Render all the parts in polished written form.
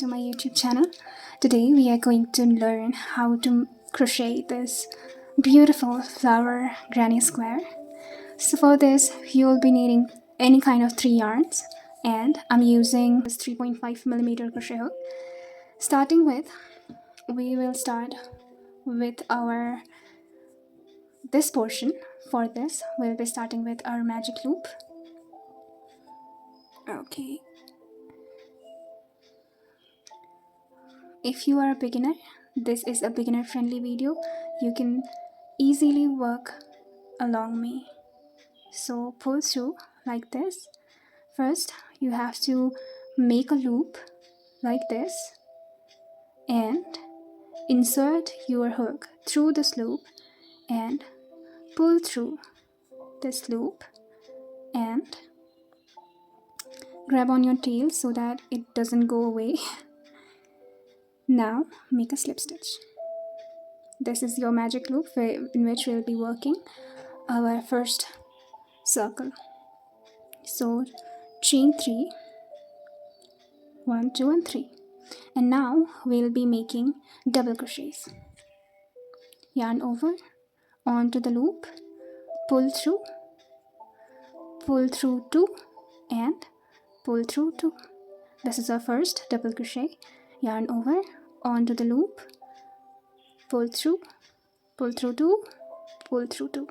to my YouTube channel. Today we are going to learn how to crochet this beautiful flower granny square. So for this you will be needing any kind of 3 yarns, and I'm using this 3.5mm crochet hook. Starting with, we will start with our this portion. For this we'll be starting with our magic loop. Okay. If you are a beginner, this is a beginner friendly video. You can easily work along me. So pull through like this. First you have to make a loop like this and insert your hook through this loop and pull through this loop and grab on your tail so that it doesn't go away. Now make a slip stitch. This is your magic loop in which we'll be working our first circle. So chain 3, 1, 2 and 3, and now we'll be making double crochets. Yarn over onto the loop, pull through 2 and pull through 2. This is our first double crochet. Yarn over onto the loop, pull through 2, pull through 2,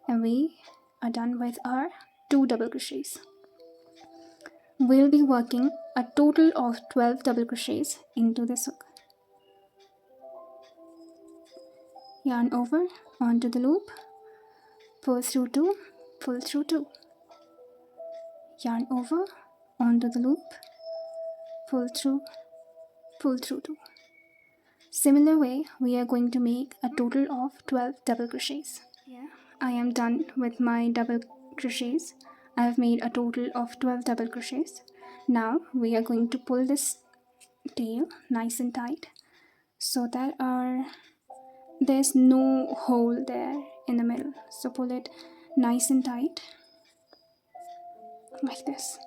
and we are done with our 2 double crochets. We'll be working a total of 12 double crochets into this hook. Yarn over onto the loop, pull through 2, pull through 2. Yarn over onto the loop, pull through 2. Similar way, we are going to make a total of 12 double crochets. Yeah, I am done with my double crochets. I have made a total of 12 double crochets. Now we are going to pull this tail nice and tight so that there's no hole there in the middle. So pull it nice and tight like this.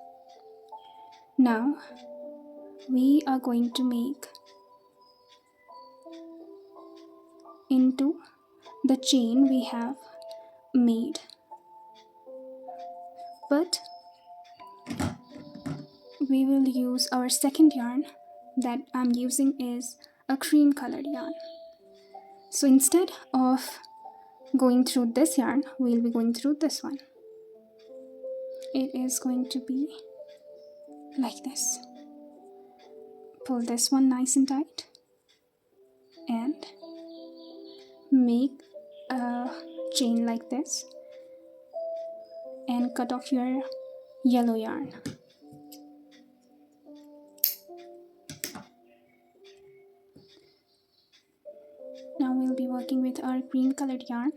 Now we are going to make into the chain we have made, but we will use our second yarn. That I'm using is a cream colored yarn. So instead of going through this yarn, we'll be going through this one. It is going to be like this. Pull this one nice and tight and make a chain like this and cut off your yellow yarn. Now we'll be working with our green colored yarn.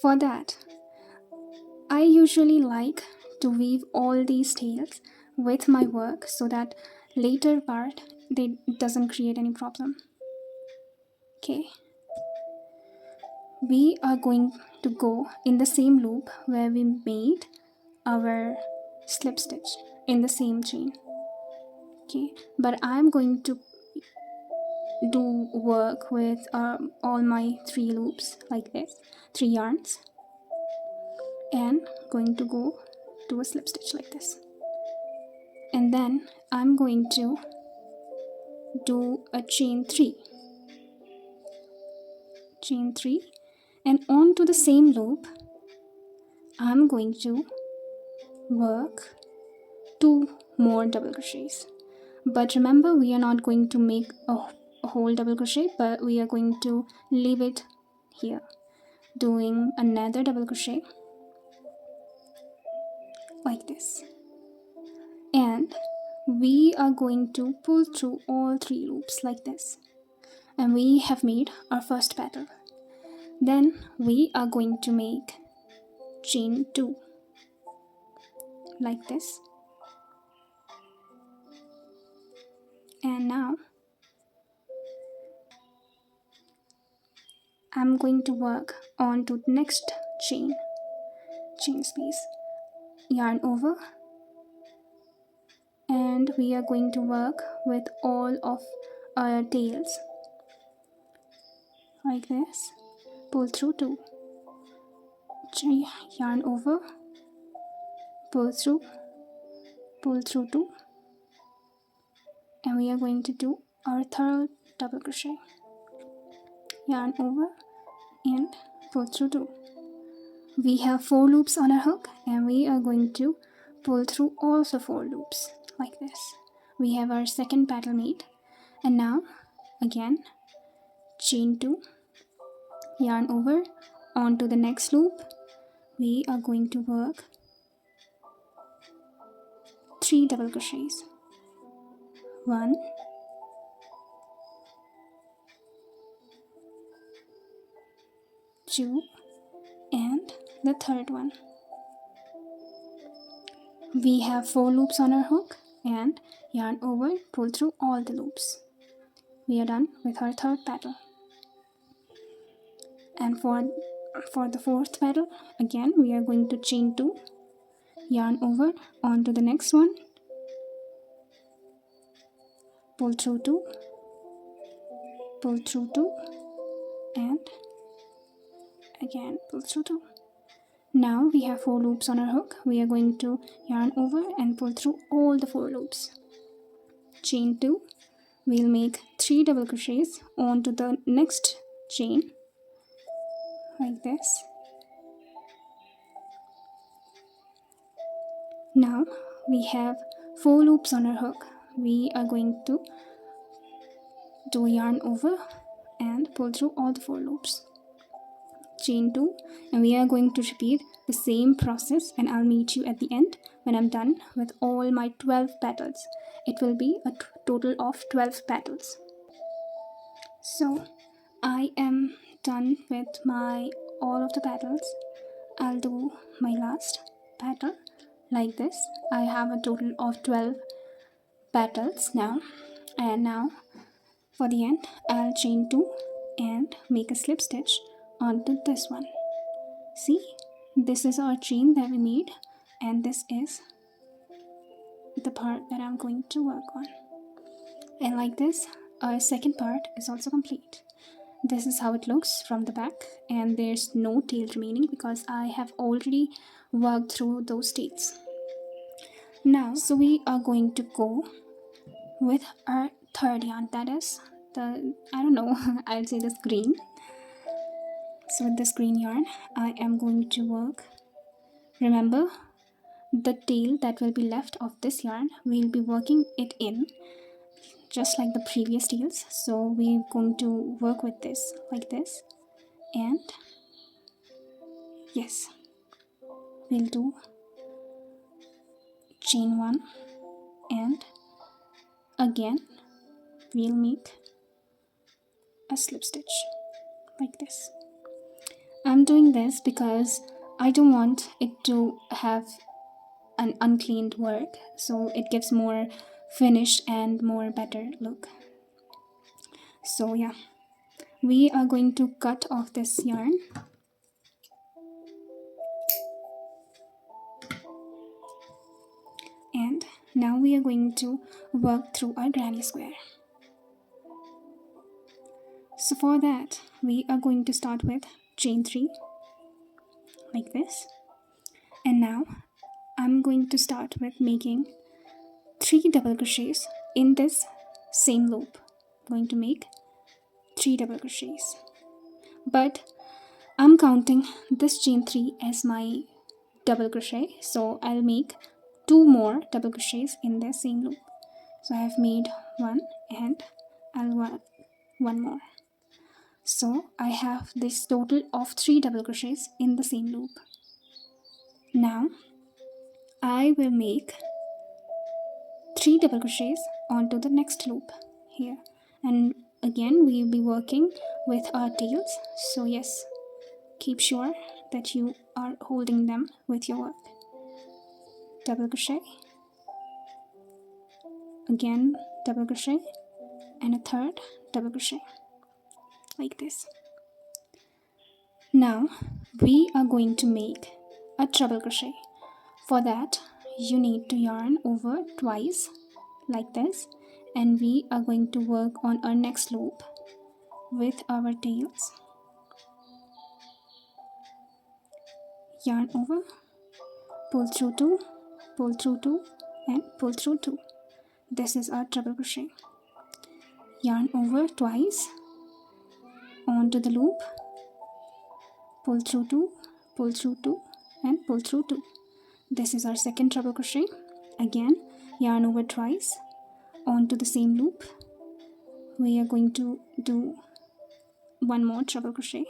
For that, I usually like to weave all these tails with my work so that later part it doesn't create any problem. Okay, we are going to go in the same loop where we made our slip stitch in the same chain. Okay, but I'm going to do work with all my 3 loops like this, 3 yarns, and going to go to a slip stitch like this, and then I'm going to do a chain 3, and onto the same loop I'm going to work 2 more double crochets. But remember, we are not going to make a whole double crochet, but we are going to leave it here, doing another double crochet like this, and we are going to pull through all 3 loops like this, and we have made our first petal. Then we are going to make chain 2 like this, and now I'm going to work on to the next chain space. Yarn over and we are going to work with all of our tails like this. Pull through 2, yarn over, pull through 2, and we are going to do our third double crochet. Yarn over and pull through 2. We have 4 loops on our hook, and we are going to pull through also 4 loops like this. We have our second petal made, and now again chain 2, yarn over onto the next loop. We are going to work 3 double crochets. 1, 2, and the third one. We have 4 loops on our hook, and yarn over, pull through all the loops. We are done with our third petal. And for the fourth petal, again we are going to chain 2, yarn over onto the next one, pull through 2, pull through 2, and again pull through 2. Now we have 4 loops on our hook. We are going to yarn over and pull through all the 4 loops. Chain 2, we'll make 3 double crochets onto the next chain like this. Now we have 4 loops on our hook. We are going to do yarn over and pull through all the 4 loops. Chain 2, and we are going to repeat the same process, and I'll meet you at the end when I'm done with all my 12 petals. It will be a total of 12 petals. So I am done with all of the petals. I'll do my last petal like this. I have a total of 12 petals now, and now for the end I'll chain 2 and make a slip stitch onto this one. See, this is our chain that we made, and this is the part that I'm going to work on. And like this, our second part is also complete. This is how it looks from the back, and there's no tail remaining because I have already worked through those tails. Now, so we are going to go with our third yarn, that is I'd say this green. So with this green yarn, I am going to work. Remember, the tail that will be left of this yarn, we'll be working it in just like the previous tails. So we're going to work with this like this, and yes, we'll do chain 1, and again we'll make a slip stitch like this. I'm doing this because I don't want it to have an uncleaned work, so it gives more finish and more better look. So yeah, we are going to cut off this yarn, and now we are going to work through our granny square. So for that, we are going to start with chain 3 like this, and now I'm going to start with making 3 double crochets in this same loop. I'm going to make 3 double crochets, but I'm counting this chain 3 as my double crochet, so I'll make 2 more double crochets in the same loop. So I have made 1, and I'll work 1 more. So I have this total of 3 double crochets in the same loop. Now I will make 3 double crochets onto the next loop here, and again we will be working with our tails. So yes, keep sure that you are holding them with your work. Double crochet, again double crochet, and a third double crochet like this. Now we are going to make a treble crochet. For that, you need to yarn over twice like this, and we are going to work on our next loop with our tails. Yarn over, pull through 2, pull through 2, and pull through 2. This is our treble crochet. Yarn over twice onto the loop, pull through 2, pull through 2, and pull through 2. This is our second treble crochet. Again, yarn over twice onto the same loop. We are going to do one more treble crochet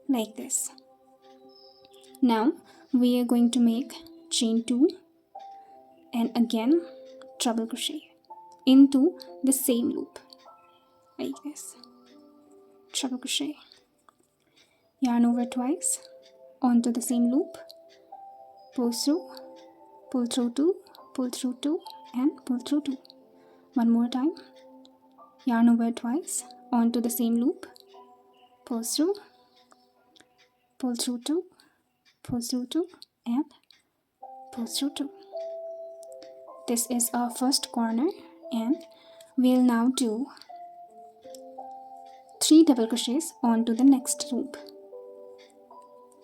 like this. Now we are going to make chain 2 and again treble crochet into the same loop like this. Treble crochet, yarn over twice onto the same loop, pull through 2, pull through 2, and pull through 2. One more time, yarn over twice onto the same loop, pull through 2, pull through 2, and pull through 2. This is our first corner, and we'll now do 3 double crochets onto the next loop.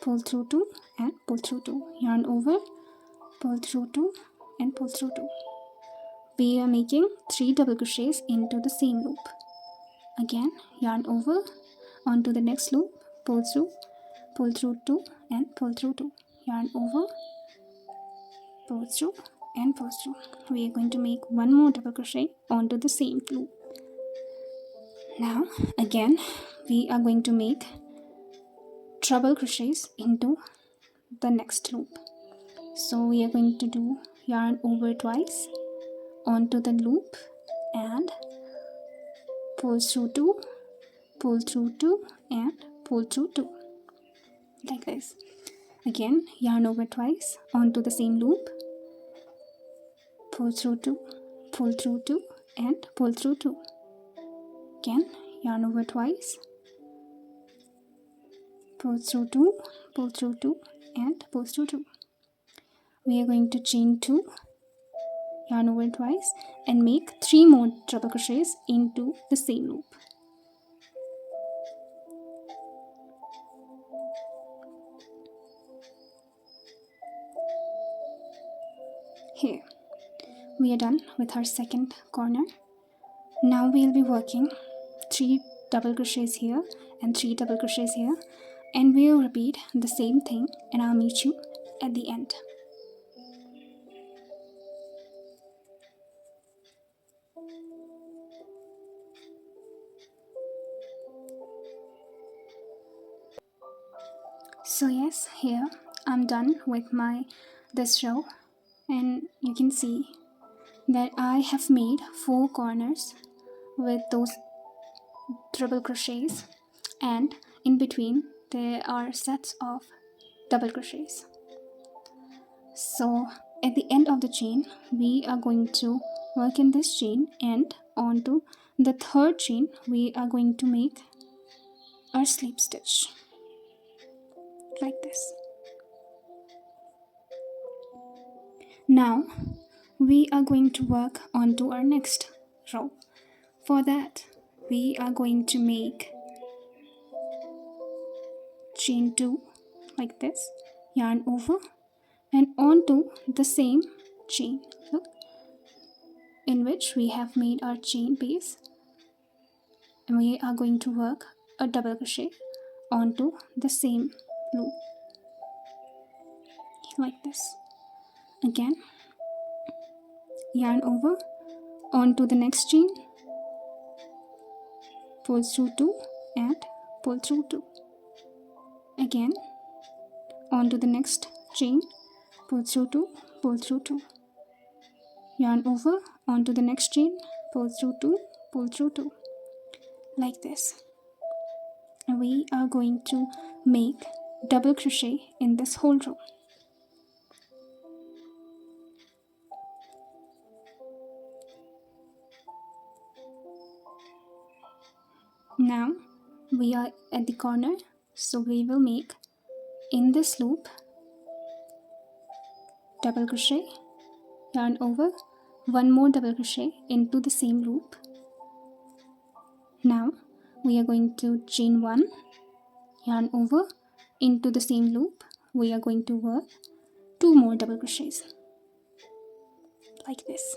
Pull through 2 and pull through 2, yarn over, pull through 2 and pull through 2. We are making 3 double crochets into the same loop. Again, yarn over onto the next loop, pull through 2 and pull through 2, yarn over, pull through and pull through. We are going to make one more double crochet onto the same loop. Now again we are going to make treble crochets into the next loop. So we are going to do yarn over twice onto the loop and pull through 2, pull through 2, and pull through 2 like this. Again, yarn over twice onto the same loop, pull through 2, pull through 2, and pull through 2. Again, yarn over twice, pull through 2, pull through 2, and pull through 2. We are going to chain 2, yarn over twice, and make 3 more treble crochets into the same loop. Here, we are done with our second corner. Now we'll be working 3 double crochets here and 3 double crochets here, and we'll repeat the same thing, and I'll meet you at the end. So yes, here I'm done with this row, and you can see that I have made 4 corners with those treble crochets, and in between there are sets of double crochets. So at the end of the chain we are going to work in this chain, and onto the third chain we are going to make our slip stitch like this. Now we are going to work onto our next row. For that we are going to make chain 2 like this, yarn over and onto the same chain, look, in which we have made our chain base, and we are going to work a double crochet onto the same loop like this. Again, yarn over onto the next chain, pull through 2 and pull through 2. Again, onto the next chain, pull through 2, pull through 2. Yarn over onto the next chain, pull through 2, pull through 2 like this. And we are going to make double crochet in this whole row. Now we are at the corner, so we will make in this loop double crochet yarn over, one more double crochet into the same loop. Now we are going to chain 1, yarn over, into the same loop. We are going to work 2 more double crochets like this.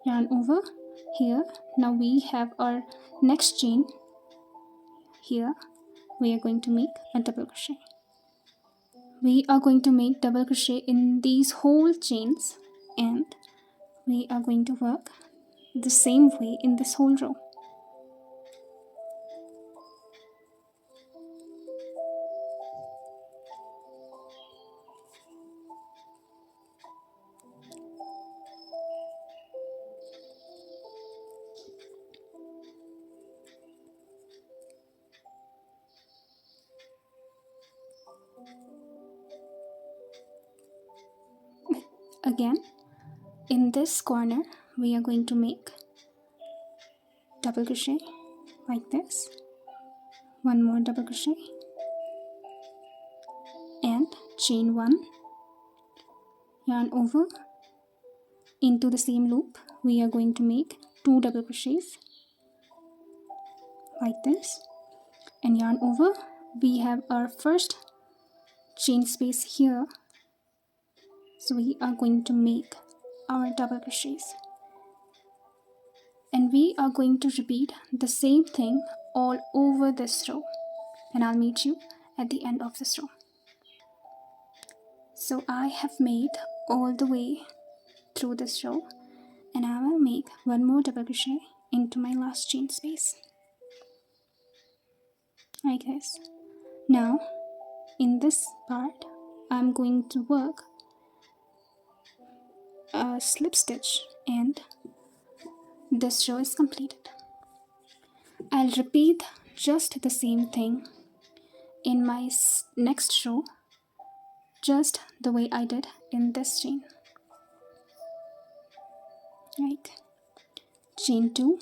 Yarn over here. Now we have our next chain. Here we are going to make a double crochet. We are going to make double crochet in these whole chains, and we are going to work the same way in this whole row. Again, in this corner we are going to make double crochet like this, one more double crochet, and chain 1, yarn over, into the same loop. We are going to make 2 double crochets like this, and yarn over. We have our first chain space here, so we are going to make our double crochets, and we are going to repeat the same thing all over this row, and I'll meet you at the end of this row. So I have made all the way through this row, and I will make one more double crochet into my last chain space like this. Now in this part I'm going to work a slip stitch, and this row is completed. I'll repeat just the same thing in my next row, just the way I did in this chain. Like chain 2,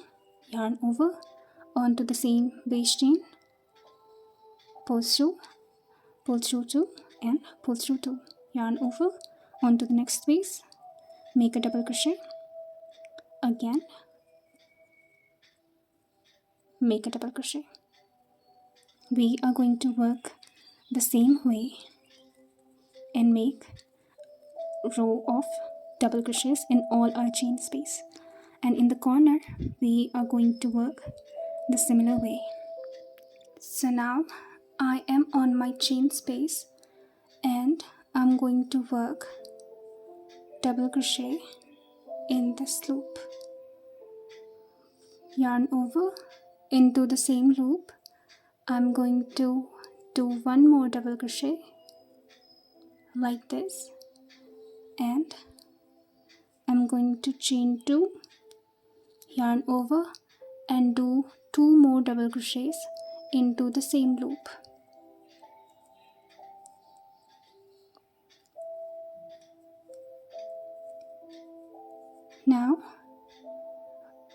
yarn over, onto the same base chain, pull through 2, and pull through 2, yarn over, onto the next space, make a double crochet, again make a double crochet. We are going to work the same way and make row of double crochets in all our chain space, and in the corner we are going to work the similar way. So now I am on my chain space, and I'm going to work double crochet in this loop, yarn over, into the same loop. I'm going to do one more double crochet like this, and I'm going to chain 2, yarn over, and do 2 more double crochets into the same loop. Now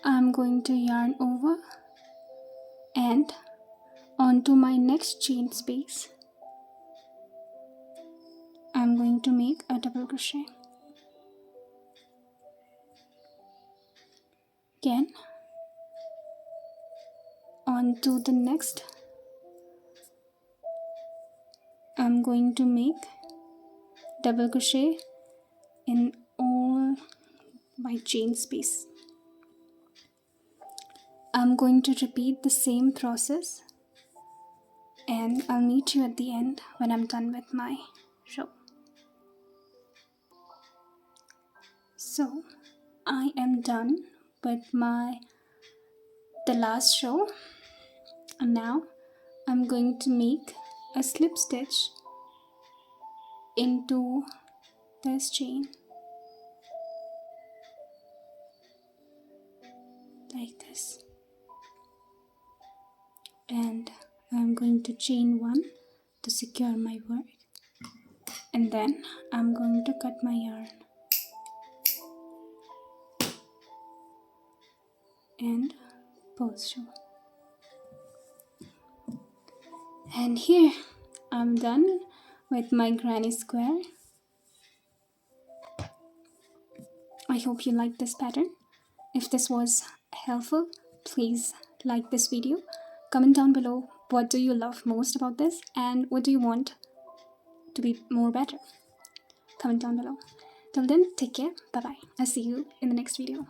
I'm going to yarn over, and onto my next chain space I'm going to make a double crochet. Again, onto the next I'm going to make double crochet in all my chain space. I'm going to repeat the same process, and I'll meet you at the end when I'm done with my row. So I am done with the last row, and now I'm going to make a slip stitch into this chain like this, and I'm going to chain 1 to secure my work, and then I'm going to cut my yarn and pull through. And here I'm done with my granny square. I hope you liked this pattern. If this was helpful, please like this video. Comment down below what do you love most about this and what do you want to be more better. Comment down below. Till then, take care. Bye bye. I'll see you in the next video.